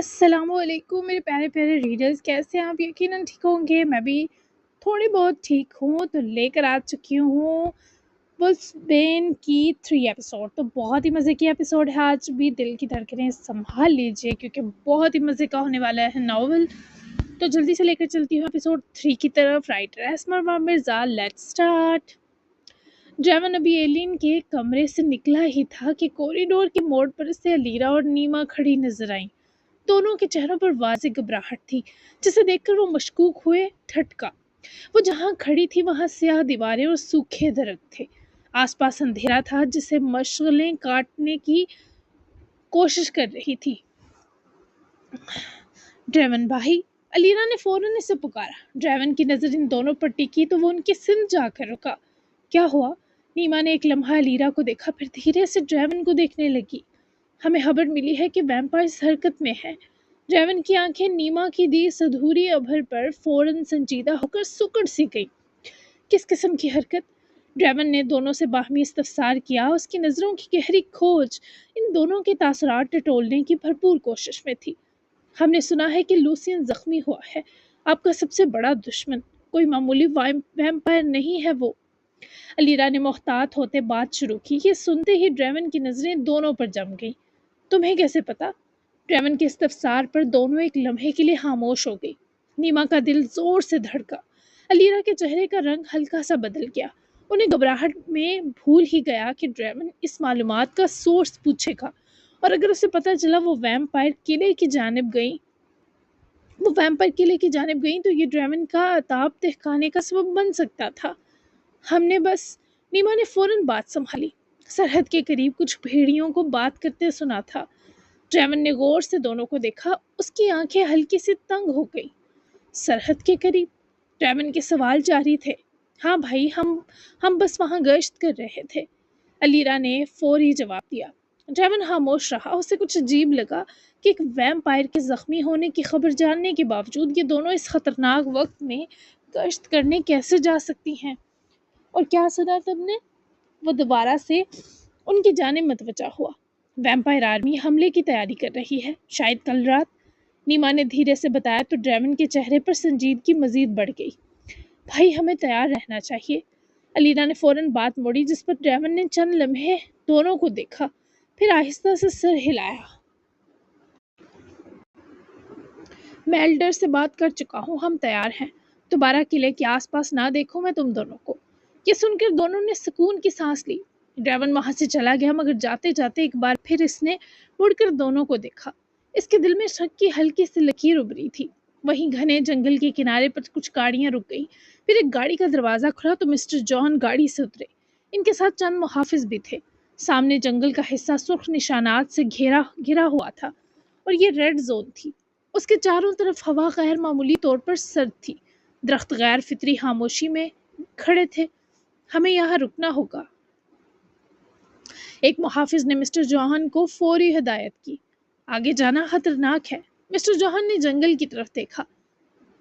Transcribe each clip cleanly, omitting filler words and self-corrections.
السلام علیکم میرے پیارے پیارے ریڈرز، کیسے ہیں آپ؟ یقیناً ٹھیک ہوں گے۔ میں بھی تھوڑی بہت ٹھیک ہوں، تو لے کر آ چکی ہوں وولفسبین کی 3 ایپیسوڈ۔ تو بہت ہی مزے کی ایپیسوڈ ہے آج بھی، دل کی دھڑکنیں سنبھال لیجئے کیونکہ بہت ہی مزے کا ہونے والا ہے ناول۔ تو جلدی سے لے کر چلتی ہوں ایپیسوڈ 3 کی طرف۔ Writer Asma Mirza, let's start. Driven ابھی ایلین کے کمرے سے نکلا ہی تھا کہ کوریڈور کے موڑ پر اسے علیرا اور نیما کھڑی نظر آئیں۔ دونوں کے چہروں پر واضح گھبراہٹ تھی، جسے دیکھ کر وہ مشکوک ہوئے ٹھٹکا۔ وہ جہاں کھڑی تھی وہاں سیاہ دیواریں اور سوکھے درخت تھے۔ آس پاس اندھیرا تھا جسے مشعلیں کاٹنے کی کوشش کر رہی تھی۔ ڈریون بھائی، علیرا نے فوراً اسے پکارا۔ ڈریون کی نظر ان دونوں پر ٹکی تو وہ ان کی سمت جا کر رکا۔ کیا ہوا؟ نیما نے ایک لمحہ علیرا کو دیکھا، پھر دھیرے سے ڈریون کو دیکھنے لگی۔ ہمیں خبر ملی ہے کہ ویمپائرز حرکت میں ہے۔ ڈریون کی آنکھیں نیما کی دی اس ادھوری ابھر پر فوراً سنجیدہ ہو کر سکڑ سی گئی۔ کس قسم کی حرکت؟ ڈریون نے دونوں سے باہمی استفسار کیا۔ اس کی نظروں کی گہری کھوج ان دونوں کے تاثرات ٹٹولنے کی بھرپور کوشش میں تھی۔ ہم نے سنا ہے کہ لوسین زخمی ہوا ہے، آپ کا سب سے بڑا دشمن۔ کوئی معمولی ویمپائر نہیں ہے وہ۔ علیرا نے محتاط ہوتے بات شروع کی۔ یہ سنتے ہی ڈریون کی نظریں دونوں پر جم گئیں۔ تمہیں کیسے پتا؟ ڈریون کے استفسار پر دونوں ایک لمحے کے لیے خاموش ہو گئی۔ نیما کا دل زور سے دھڑکا۔ علیرا کے چہرے کا رنگ ہلکا سا بدل گیا۔ انہیں گھبراہٹ میں بھول ہی گیا کہ ڈریون اس معلومات کا سورس پوچھے گا، اور اگر اسے پتہ چلا وہ ویمپائر قلعے کی جانب گئیں تو یہ ڈریون کا عتاب دہکانے کا سبب بن سکتا تھا۔ نیما نے فوراً بات سنبھالی۔ سرحد کے قریب کچھ بھیڑیوں کو بات کرتے سنا تھا۔ ڈریون نے غور سے دونوں کو دیکھا، اس کی آنکھیں ہلکی سی تنگ ہو گئی۔ سرحد کے قریب؟ ڈریون کے سوال جاری تھے۔ ہاں بھائی، ہم بس وہاں گشت کر رہے تھے، علیرا نے فوری جواب دیا۔ ڈریون خاموش رہا۔ اسے کچھ عجیب لگا کہ ایک ویمپائر کے زخمی ہونے کی خبر جاننے کے باوجود یہ دونوں اس خطرناک وقت میں گشت کرنے کیسے جا سکتی ہیں۔ اور کیا سنا تم نے؟ وہ دوبارہ سے ان کی جانب متوجہ ہوا۔ ویمپائر آرمی حملے کی تیاری کر رہی ہے، شاید کل رات، نیما نے دھیرے سے بتایا تو ڈریون کے چہرے پر سنجیدگی مزید بڑھ گئی۔ بھائی، ہمیں تیار رہنا چاہیے۔ علیرا نے فوراً بات موڑی، جس پر ڈریون نے چند لمحے دونوں کو دیکھا، پھر آہستہ سے سر ہلایا۔ میں ایلڈر سے بات کر چکا ہوں، ہم تیار ہیں۔ دوبارہ قلعے کے آس پاس نہ دیکھوں میں تم دونوں کو۔ یہ سن کر دونوں نے سکون کی سانس لی۔ ڈریون وہاں سے چلا گیا، مگر جاتے جاتے ایک بار پھر اس نے مڑ کر دونوں کو دیکھا۔ اس کے دل میں شک کی ہلکی سی لکیر ابھری تھی۔ وہیں گھنے جنگل کے کنارے پر کچھ گاڑیاں رک گئیں، پھر ایک گاڑی کا دروازہ کھلا تو مسٹر جان گاڑی سے اترے۔ ان کے ساتھ چند محافظ بھی تھے۔ سامنے جنگل کا حصہ سرخ نشانات سے گھرا ہوا تھا، اور یہ ریڈ زون تھی۔ اس کے چاروں طرف ہوا غیر معمولی طور پر سرد تھی۔ درخت غیر فطری خاموشی میں کھڑے تھے۔ ہمیں یہاں رکنا ہوگا، ایک محافظ نے مسٹر جوہن کو فوری ہدایت کی۔ آگے جانا خطرناک ہے۔ مسٹر جوہن نے جنگل کی طرف دیکھا۔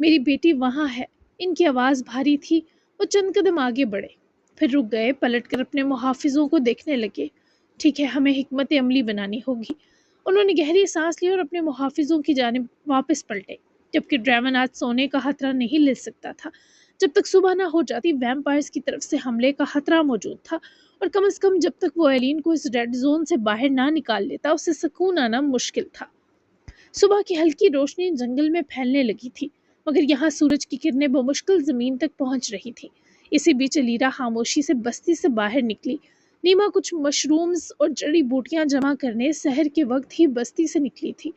میری بیٹی وہاں ہے۔ ان کی آواز بھاری تھی۔ وہ چند قدم آگے بڑھے، پھر رک گئے، پلٹ کر اپنے محافظوں کو دیکھنے لگے۔ ٹھیک ہے، ہمیں حکمت عملی بنانی ہوگی۔ انہوں نے گہری سانس لی اور اپنے محافظوں کی جانب واپس پلٹے، جبکہ ڈریون آج سونے کا خطرہ نہیں لے سکتا تھا۔ جب تک صبح نہ ہو جاتی، ویمپائرز کی طرف سے حملے کا خطرہ موجود تھا، اور کم از کم جب تک وہ ایلین کو اس ریڈ زون سے باہر نہ نکال لیتا، اسے سکون آنا مشکل تھا۔ صبح کی ہلکی روشنی جنگل میں پھیلنے لگی تھی، مگر یہاں سورج کی کرنیں بمشکل زمین تک پہنچ رہی تھیں۔ اسی بیچ علیرا خاموشی سے بستی سے باہر نکلی۔ نیما کچھ مشرومز اور جڑی بوٹیاں جمع کرنے سحر کے وقت ہی بستی سے نکلی تھی۔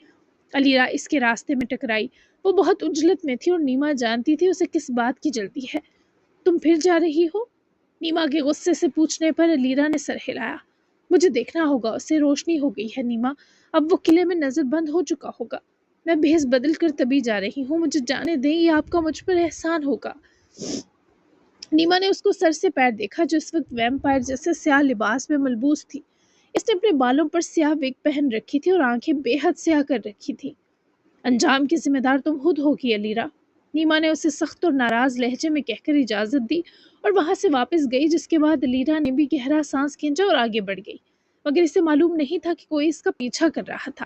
علیرا اس کے راستے میں ٹکرائی۔ وہ بہت عجلت میں تھی اور نیما جانتی تھی اسے کس بات کی جلدی ہے۔ تم پھر جا رہی ہو؟ نیما کے غصے سے پوچھنے پر علیرا نے سر ہلایا۔ مجھے دیکھنا ہوگا اسے، روشنی ہو گئی ہے نیما، اب وہ قلعے میں نظر بند ہو چکا ہوگا۔ میں بھیس بدل کر تبھی جا رہی ہوں، مجھے جانے دیں، یہ آپ کا مجھ پر احسان ہوگا۔ نیما نے اس کو سر سے پیر دیکھا، جو اس وقت ویمپائر جیسے سیاہ لباس میں ملبوس تھی۔ اس نے اپنے بالوں پر سیاہ وگ پہن رکھی تھی اور آنکھیں بے حد سیاہ کر رکھی تھی۔ انجام کی ذمہ دار تم خود ہوگی علیرا، نیما نے اسے سخت اور ناراض لہجے میں کہہ کر اجازت دی اور وہاں سے واپس گئی، جس کے بعد علیرا نے بھی گہرا سانس کھینچا اور آگے بڑھ گئی، مگر اسے معلوم نہیں تھا کہ کوئی اس کا پیچھا کر رہا تھا۔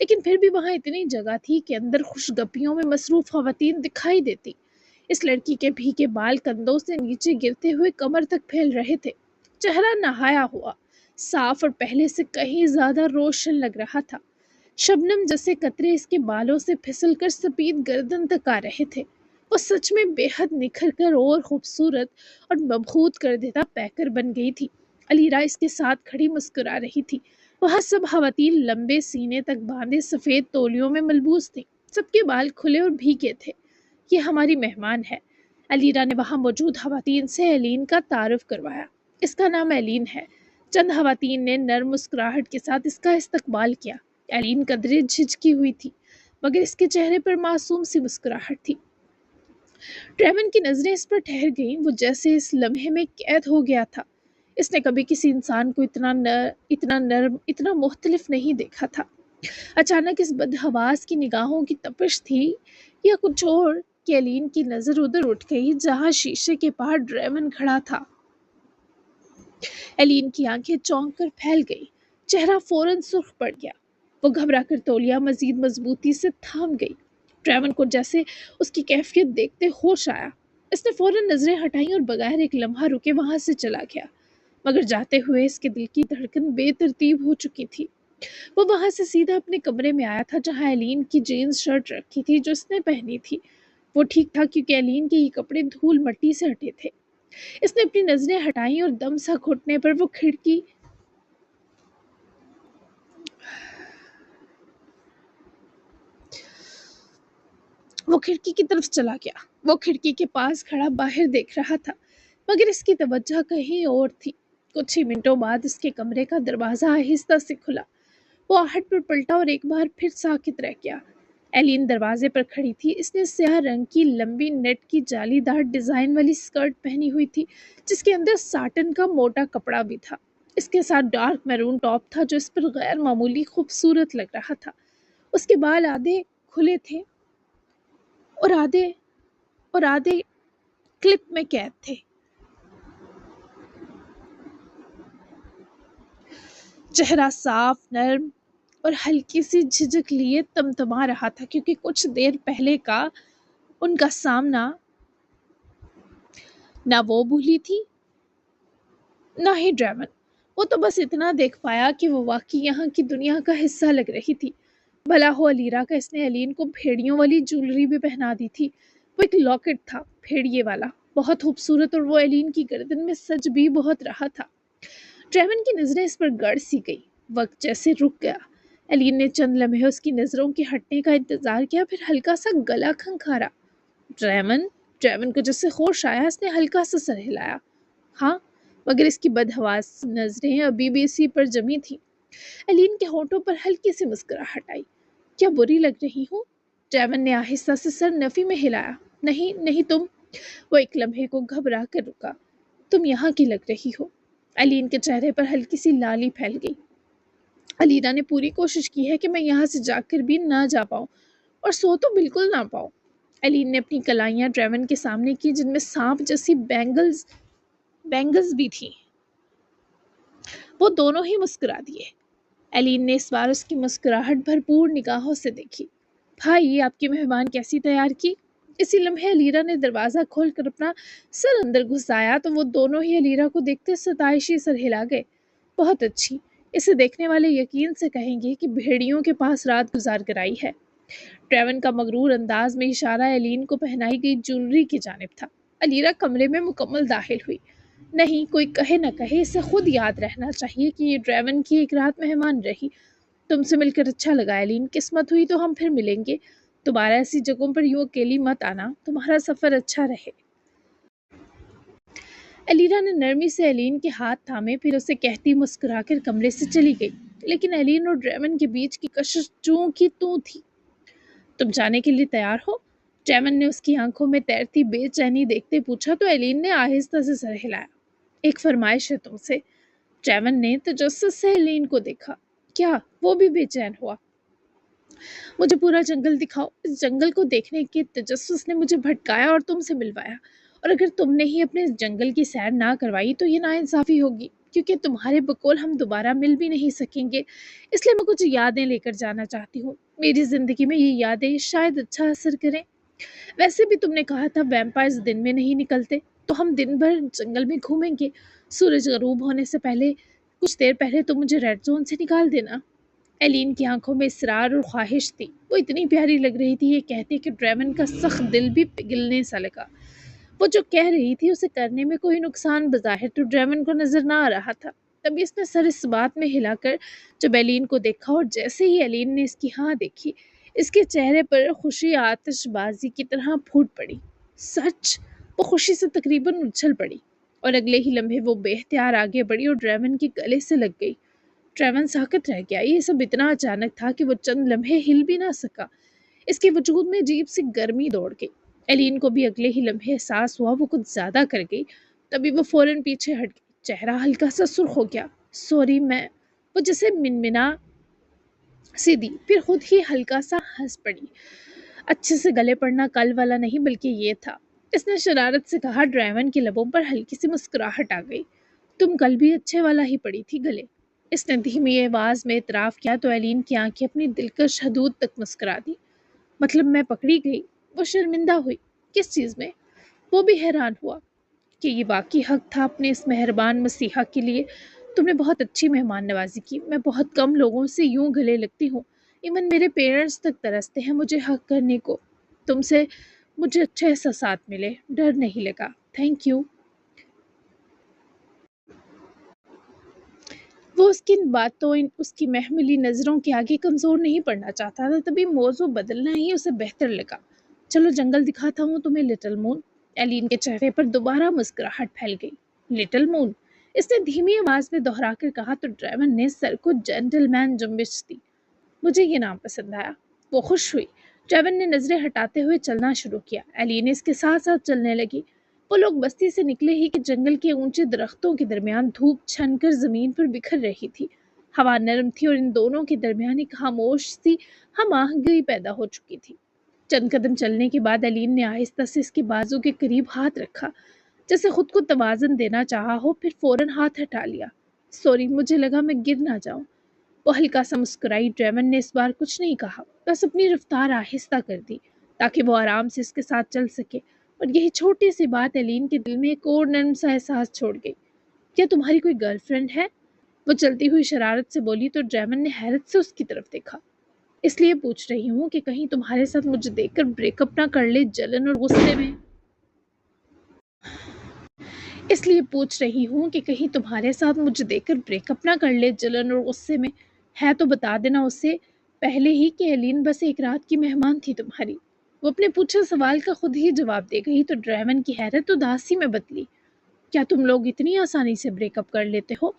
لیکن پھر بھی وہاں اتنی جگہ تھی کہ اندر خوشگپیوں میں مصروف خواتین دکھائی دیتی۔ اس لڑکی کے بھیگے بال کندھوں سے نیچے گرتے ہوئے کمر تک پھیل رہے تھے۔ چہرہ نہایا ہوا، صاف اور پہلے سے کہیں زیادہ روشن لگ رہا تھا۔ شبنم جیسے قطرے اس کے بالوں سے پھسل کر سفید گردن تک آ رہے تھے۔ وہ سچ میں بے حد نکھر کر اور خوبصورت اور مبہوت کر دیتا پیکر بن گئی تھی۔ علیرا اس کے ساتھ کھڑی مسکرا رہی تھی۔ وہاں سب خواتین لمبے سینے تک باندھے سفید تولیوں میں ملبوس تھیں۔ سب کے بال کھلے اور بھیگے تھے۔ یہ ہماری مہمان ہے۔ علیرا نے وہاں موجود خواتین سے ایلین کا تعارف کروایا۔ اس کا نام ایلین ہے۔ چند خواتین نے نرم مسکراہٹ کے ساتھ اس کا استقبال کیا۔ ایلین قدرے جھجکی ہوئی تھی، مگر اس کے چہرے پر معصوم سی مسکراہٹ تھی۔ ڈریون کی نظریں اس پر ٹھہر گئیں، وہ جیسے اس لمحے میں قید ہو گیا تھا۔ اس نے کبھی کسی انسان کو اتنا نرم، اتنا مختلف نہیں دیکھا تھا۔ اچانک اس بدحواس کی نگاہوں کی تپش تھی یا کچھ اور کہ ایلین کی نظر ادھر اٹھ گئی جہاں شیشے کے پاس ڈریون کھڑا تھا۔ ایلین کی آنکھیں چونک کر پھیل گئی، چہرہ فوراً سرخ پڑ گیا۔ وہ گھبرا کر تولیہ مزید مضبوطی سے تھام گئی۔ ڈریون کو جیسے اس کی کیفیت دیکھتے ہوش آیا۔ اس نے فوراً نظریں ہٹائیں اور بغیر ایک لمحہ رکے وہاں سے چلا گیا، مگر جاتے ہوئے اس کے دل کی دھڑکن بے ترتیب ہو چکی تھی۔ وہ وہاں سے سیدھا اپنے کمرے میں آیا تھا جہاں ایلین کی جینز شرٹ رکھی تھی جو اس نے پہنی تھی۔ وہ ٹھیک تھا کیونکہ ایلین کے یہ کپڑے دھول مٹی سے ہٹے تھے۔ اس نے اپنی نظریں ہٹائیں اور دم سا گھٹنے پر وہ کھڑکی کی طرف چلا گیا۔ وہ کھڑکی کے پاس کھڑا باہر دیکھ رہا تھا، مگر اس کی توجہ کہیں اور تھی۔ کچھ ہی منٹوں بعد اس کے کمرے کا دروازہ آہستہ سے کھلا۔ وہ آہٹ پر پلٹا اور ایک بار پھر ساکت رہ گیا۔ ایلین دروازے پر کھڑی تھی۔ اس نے سیاہ رنگ کی لمبی نیٹ کی جالی دار ڈیزائن والی سکرٹ پہنی ہوئی تھی جس کے اندر ساٹن کا موٹا کپڑا بھی تھا۔ اس کے ساتھ ڈارک میرون ٹاپ تھا جو اس پر غیر معمولی خوبصورت لگ رہا تھا۔ اس کے بال آدھے کھلے تھے اور آدھے کلپ میں قید تھے۔ چہرہ صاف، نرم اور ہلکی سی جھجک لیے تمتما رہا تھا کیونکہ کچھ دیر پہلے کا ان کا سامنا نہ وہ بھولی تھی نہ ہی ڈریون۔ وہ تو بس اتنا دیکھ پایا کہ وہ واقعی یہاں کی دنیا کا حصہ لگ رہی تھی۔ بھلا ہو علیرا کا اس نے ایلین کو بھیڑیوں والی جولری بھی پہنا دی تھی۔ وہ ایک لاکٹ تھا بھیڑیے والا، بہت خوبصورت، اور وہ ایلین کی گردن میں سج بھی بہت رہا تھا۔ ڈریون کی نظریں اس پر گڑ سی گئی۔ وقت جیسے رک گیا۔ ایلین نے چند لمحے اس کی نظروں کے ہٹنے کا انتظار کیا، پھر ہلکا سا گلا کھنکھارا۔ ڈریون کو جیسے ہوش آیا، اس نے ہلکا سا سر ہلایا۔ ہاں، مگر اس کی بدحواس نظریں ابھی بھی اسی پر جمی تھیں۔ ایلین کے ہونٹوں پر ہلکی سی مسکراہٹ آئی۔ کیا بری لگ رہی ہوں؟ ڈریون نے آہستہ سے سر نفی میں ہلایا۔ نہیں تم۔ وہ ایک لمحے کو گھبرا کر رکا۔ تم یہاں کی لگ رہی ہو۔ ایلین کے چہرے پر ہلکی سی لالی پھیل گئی۔ علیرا نے پوری کوشش کی ہے کہ میں یہاں سے جا کر بھی نہ جا پاؤں، اور سو تو بالکل نہ پاؤں۔ ایلین نے اپنی کلائیاں ڈریون کے سامنے کی جن میں سانپ جیسی بینگلز بھی تھیں۔ وہ دونوں ہی مسکرا دیے۔ ایلین نے اس بار اس کی مسکراہٹ بھرپور نگاہوں سے دیکھی۔ بھائی، آپ کی مہمان کیسی تیار کی؟ اسی لمحے علیرا نے دروازہ کھول کر اپنا سر اندر گھسایا تو وہ دونوں ہی علیرا کو دیکھتے ستائشی سر ہلا گئے۔ بہت اچھی۔ اسے دیکھنے والے یقین سے کہیں گے کہ بھیڑیوں کے پاس رات گزار کر آئی ہے۔ ڈریون کا مغرور انداز میں اشارہ ایلین کو پہنائی گئی جولری کی جانب تھا۔ علیرا کمرے میں مکمل داخل ہوئی۔ نہیں، کوئی کہے نہ کہے، اسے خود یاد رہنا چاہیے کہ یہ ڈریون کی ایک رات مہمان رہی۔ تم سے مل کر اچھا لگا ایلین، قسمت ہوئی تو ہم پھر ملیں گے۔ دوبارہ ایسی جگہوں پر یوں اکیلی مت آنا۔ تمہارا سفر اچھا رہے۔ علیرا نے نرمی سے ایلین کے ہاتھ تھامے، پھر اسے کہتی مسکرا کر کمرے سے چلی گئی۔ لیکن ایلین اور ڈریون کے بیچ کی کشش جوں کی توں تھی۔ تم جانے کے لیے تیار ہو؟ ڈریون نے اس کی آنکھوں میں تیرتی بے چینی دیکھتے پوچھا تو ایلین نے آہستہ سے سر ہلایا۔ ایک فرمائش ہے تم سے۔ ڈریون نے تجسس سے ایلین کو دیکھا۔ کیا؟ وہ بھی بے چین ہوا۔ مجھے پورا جنگل دکھاؤ۔ اس جنگل کو دیکھنے کے تجسس نے مجھے بھٹکایا اور تم سے ملوایا، اور اگر تم نے ہی اپنے جنگل کی سیر نہ کروائی تو یہ ناانصافی ہوگی۔ کیونکہ تمہارے بقول ہم دوبارہ مل بھی نہیں سکیں گے، اس لیے میں کچھ یادیں لے کر جانا چاہتی ہوں۔ میری زندگی میں یہ یادیں شاید اچھا اثر کریں۔ ویسے بھی تم نے کہا تھا ویمپائرز دن میں نہیں نکلتے، تو ہم دن بھر جنگل میں گھومیں گے۔ سورج غروب ہونے سے پہلے کچھ دیر پہلے تو مجھے ریڈ زون سے نکال دینا۔ ایلین کی آنکھوں میں اصرار اور خواہش تھی، وہ اتنی پیاری لگ رہی تھی یہ کہتے کہ ڈریمن کا سخت دل بھی پگھلنے سا لگا۔ وہ جو کہہ رہی تھی اسے کرنے میں کوئی نقصان بظاہر تو ڈریمن کو نظر نہ آ رہا تھا۔ تبھی اس نے سر اس بات میں ہلا کر جب ایلین کو دیکھا، اور جیسے ہی ایلین نے اس کی ہاں دیکھی، اس کے چہرے پر خوشی آتش بازی کی طرح پھوٹ پڑی۔ سچ! وہ خوشی سے تقریباً اچھل پڑی، اور اگلے ہی لمحے وہ بے اختیار آگے بڑھی اور ڈریمن کے گلے سے لگ گئی۔ ڈریمن ساکت رہ گیا۔ یہ سب اتنا اچانک تھا کہ وہ چند لمحے ہل بھی نہ سکا۔ اس کے وجود میں عجیب سی گرمی دوڑ گئی۔ ایلین کو بھی اگلے ہی لمحے احساس ہوا وہ کچھ زیادہ کر گئی۔ تبھی وہ فوراً پیچھے ہٹ گئی، چہرہ ہلکا سا سرخ ہو گیا۔ سوری میں، وہ جسے منمنا سی دی، پھر خود ہی ہلکا سا ہنس پڑی۔ اچھے سے گلے پڑنا کل والا نہیں بلکہ یہ تھا، اس نے شرارت سے کہا۔ ڈریمن کے لبوں پر ہلکی سی مسکراہٹ آ گئی۔ تم کل بھی اچھے والا ہی پڑی تھی گلے، اس نے دھیمی آواز میں اعتراف کیا تو ایلین کی آنکھیں اپنی دلکش حدود تک مسکرا دی۔ مطلب میں پکڑی گئی؟ وہ شرمندہ ہوئی۔ کس چیز میں؟ وہ بھی حیران ہوا کہ یہ واقعی حق تھا اپنے اس مہربان مسیحا کے لیے۔ تم نے بہت اچھی مہمان نوازی کی، میں بہت کم لوگوں سے یوں گلے لگتی ہوں، ایون میرے پیرنٹس تک ترستے ہیں مجھے حق کرنے کو۔ تم سے مجھے اچھے احساسات ملے، ڈر نہیں لگا۔ Thank you. وہ اس کی باتوں، اس کی محملی نظروں کے آگے کمزور نہیں پڑنا چاہتا تھا۔ تبھی موضوع بدلنا ہی اسے بہتر لگا۔ چلو جنگل دکھاتا ہوں تمہیں لٹل مون۔ ایلین کے چہرے پر دوبارہ مسکراہٹ پھیل گئی۔ لٹل مون؟ اس نے دھیمی آواز میں دہرا کر کہا تو ڈریمن نے سر کو جینٹل مین جنبش دی۔ مجھے یہ نام پسند آیا۔ وہ خوش ہوئی۔ ڈریمن نے نظریں ہٹاتے ہوئے چلنا شروع کیا۔ ایلین اس کے ساتھ ساتھ چلنے لگی۔ وہ لوگ بستی سے نکلے ہی کہ جنگل کے اونچے درختوں کے درمیان دھوپ چھن کر زمین پر بکھر رہی تھی۔ ہوا نرم تھی اور ان دونوں کے درمیان ایک خاموش سی ہم آہنگی پیدا ہو چکی تھی۔ چند قدم چلنے کے بعد ایلین نے آہستہ سے اس کے بازو کے قریب ہاتھ رکھا، جیسے خود کو توازن دینا چاہا ہو، پھر فوراً ہاتھ ہٹا لیا۔ سوری، مجھے لگا میں گر نہ جاؤں۔ وہ ہلکا سا مسکرائی۔ ڈریمن نے اس بار کچھ نہیں کہا، بس اپنی رفتار آہستہ کر دی تاکہ وہ آرام سے اس کے ساتھ چل سکے، اور یہی چھوٹی سی بات ایلین کے دل میں ایک اور نرم سا احساس چھوڑ گئی۔ کیا تمہاری کوئی گرل فرینڈ ہے؟ وہ چلتی ہوئی شرارت سے بولی تو ڈریمن نے حیرت سے اس کی طرف دیکھا۔ اس لیے پوچھ رہی ہوں کہ کہیں تمہارے ساتھ مجھے دیکھ کر بریک اپ نہ کر لے جلن اور غصے میں۔ اس لیے پوچھ رہی ہوں کہ کہیں تمہارے ساتھ مجھے دیکھ کر بریک اپ نہ کر لے جلن اور غصے میں۔ ہے تو بتا دینا اسے پہلے ہی کہ ایلین بس ایک رات کی مہمان تھی تمہاری۔ وہ اپنے پوچھے سوال کا خود ہی جواب دے گئی تو ڈریمن کی حیرت اداسی میں بدلی۔ کیا تم لوگ اتنی آسانی سے بریک اپ کر لیتے ہو؟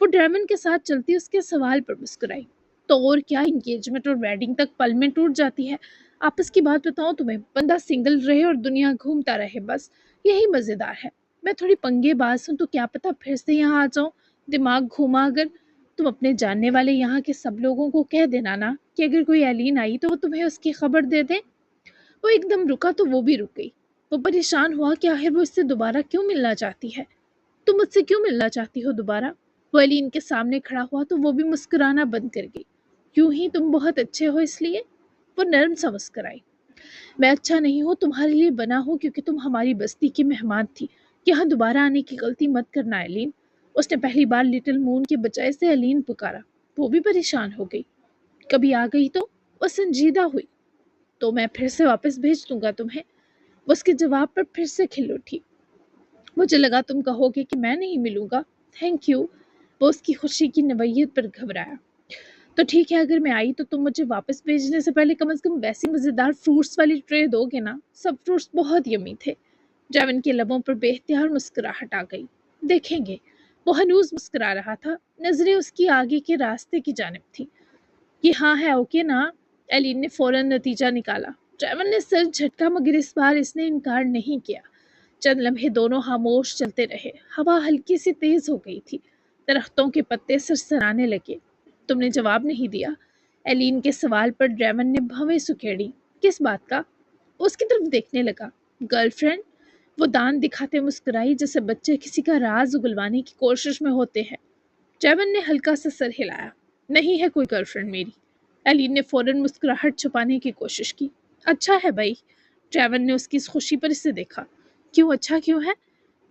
وہ ڈریمن کے ساتھ چلتی اس کے سوال پر مسکرائی۔ تو اور کیا، انگیجمنٹ اور ویڈنگ تک پل میں ٹوٹ جاتی ہے۔ آپس کی بات بتاؤں تمہیں، بندہ سنگل رہے اور دنیا گھومتا رہے، بس یہی مزیدار ہے۔ میں تھوڑی پنگے باز ہوں تو کیا پتا پھر سے یہاں آ جاؤں، دماغ گھوما اگر۔ تم اپنے جاننے والے یہاں کے سب لوگوں کو کہہ دینا نا کہ اگر کوئی ایلین آئی تو وہ تمہیں اس کی خبر دے دیں۔ وہ ایک دم رکا تو وہ بھی رک گئی۔ وہ پریشان ہوا کہ آخر وہ اس سے دوبارہ کیوں ملنا چاہتی ہے۔ تم مجھ سے کیوں ملنا چاہتی ہو دوبارہ؟ وہ ایلین کے سامنے کھڑا ہوا تو وہ بھی مسکرانا بند کر گئی۔ کیوں ہی، تم بہت اچھے ہو اس لیے۔ وہ نرم سا مسکرائی۔ میں اچھا نہیں ہوں، تمہارے لیے بنا ہوں کیونکہ تم ہماری بستی کی مہمان تھی۔ یہاں دوبارہ آنے کی غلطی مت کرنا ایلین۔ اس نے پہلی بار لٹل مون کے بجائے سے ایلین پکارا۔ وہ بھی پریشان ہو گئی۔ کبھی آ گئی تو؟ وہ سنجیدہ ہوئی۔ تو میں پھر سے واپس بھیج دوں گا تمہیں۔ وہ اس کے جواب پر پھر سے کھل اٹھی۔ مجھے لگا تم کہو گے کہ میں نہیں ملوں گا۔ Thank you. وہ اس کی خوشی کی نوعیت پر گھبرایا۔ تو ٹھیک ہے، اگر میں آئی تو تم مجھے واپس بھیجنے سے پہلے کم از کم ویسی مزیدار فروٹس والی ٹرے دو گے نا؟ سب فروٹس بہت یمی تھے۔ ڈریمن کے لبوں پر بے اختیار مسکراہٹ آ گئی۔ دیکھیں گے۔ وہ ہنوز مسکرا رہا تھا، نظریں اس کی آگے کے راستے کی جانب تھی۔ یہ ہاں ہے، اوکے نا؟ ایلین نے فوراً نتیجہ نکالا۔ ڈریمن نے سر جھٹکا مگر اس بار اس نے انکار نہیں کیا۔ چند لمحے دونوں خاموش چلتے رہے۔ ہوا ہلکی سی تیز ہو گئی تھی، درختوں کے پتے سرسرانے لگے۔ تم نے جواب نہیں دیا؟ ایلین کے سوال پر ڈریمن نے بھویں سکیڑی۔ کس بات کا؟ اس کی طرف دیکھنے لگا۔ Girl friend? وہ دانت دکھاتے مسکرائی جیسے بچے کسی کا راز اگلوانے کی کوشش میں ہوتے ہیں۔ ڈریون نے ہلکا سا سر ہلایا۔ نہیں ہے کوئی گرل فرینڈ میری۔ ایلین نے فوراً مسکراہٹ چھپانے کی کوشش کی۔ اچھا ہے بھائی۔ ڈریون نے اس کی اس خوشی پر اسے دیکھا۔ کیوں اچھا کیوں ہے؟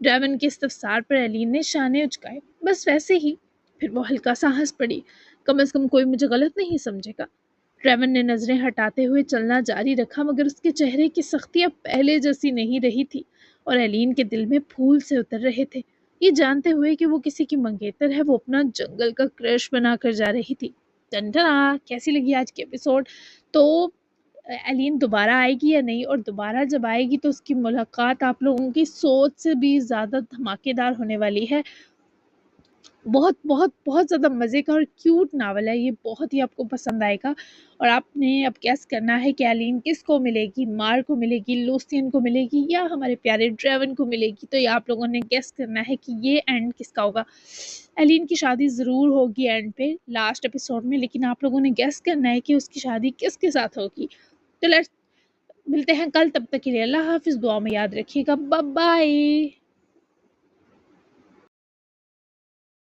ڈریون کے استفسار پر ایلین نے شانے اچکائے۔ بس ویسے ہی۔ پھر وہ ہلکا سا ہنس پڑی۔ کم از کم کوئی مجھے غلط نہیں سمجھے گا۔ ڈریون نے نظریں ہٹاتے ہوئے چلنا جاری رکھا مگر اس کے چہرے کی سختی اب پہلے جیسی نہیں رہی تھی اور ایلین کے دل میں پھول سے اتر رہے تھے۔ یہ جانتے ہوئے کہ وہ کسی کی منگیتر ہے وہ اپنا جنگل کا کرش بنا کر جا رہی تھی۔ ٹنٹنا کیسی لگی آج کی ایپیسوڈ؟ تو ایلین دوبارہ آئے گی یا نہیں، اور دوبارہ جب آئے گی تو اس کی ملاقات آپ لوگوں کی سوچ سے بھی زیادہ دھماکے دار ہونے والی ہے۔ بہت بہت بہت زیادہ مزے کا اور کیوٹ ناول ہے یہ، بہت ہی آپ کو پسند آئے گا۔ اور آپ نے اب گیس کرنا ہے کہ ایلین کس کو ملے گی، مار کو ملے گی، لوسین کو ملے گی یا ہمارے پیارے ڈریون کو ملے گی۔ تو یہ آپ لوگوں نے گیس کرنا ہے کہ یہ اینڈ کس کا ہوگا۔ ایلین کی شادی ضرور ہوگی اینڈ پہ لاسٹ ایپیسوڈ میں، لیکن آپ لوگوں نے گیس کرنا ہے کہ اس کی شادی کس کے ساتھ ہوگی۔ تو لیٹس ملتے ہیں کل، تب تک کے لیے اللہ حافظ، دعا میں یاد رکھیے گا، بائے بائے۔